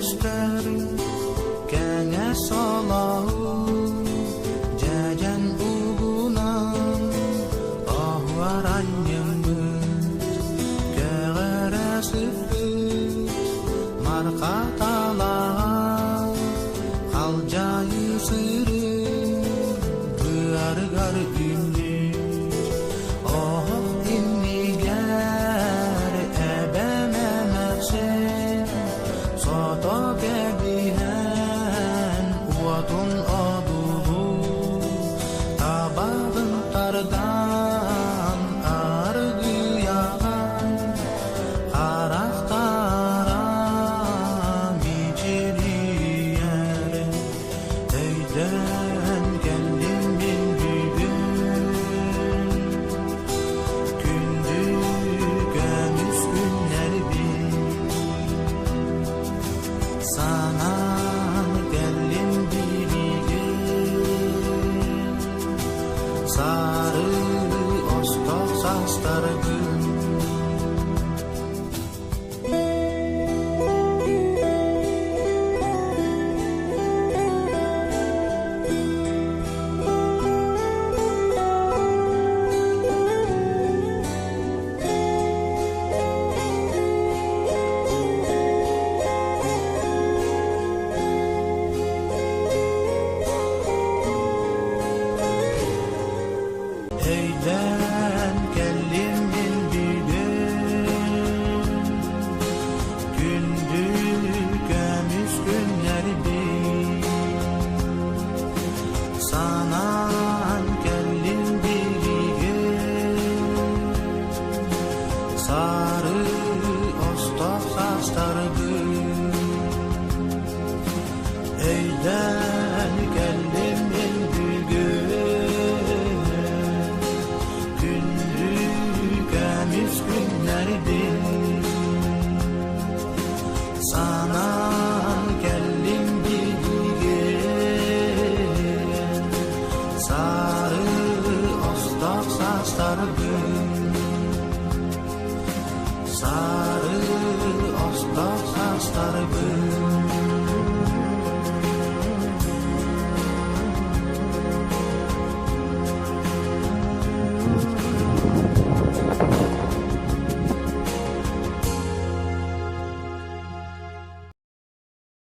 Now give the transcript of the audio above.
göster kenge salahu jajan ugunan ahwaranyembut kegeresiput markatalah kaljayu sirih gar ini oh ini gar ebeme mersen soto kedihan uatun aduhu tabağın tardan argıyan karaktara miciliyer eyden kendim sana gelin birigin sarı ostok sastargın eyden kellimin bilgin gündük müskünler bin sana kellim bilgin sarı ostok sastargın eyden kellimin günlerdir sana geldim bilgin sarı ostok sastargın sarı ostok sastargın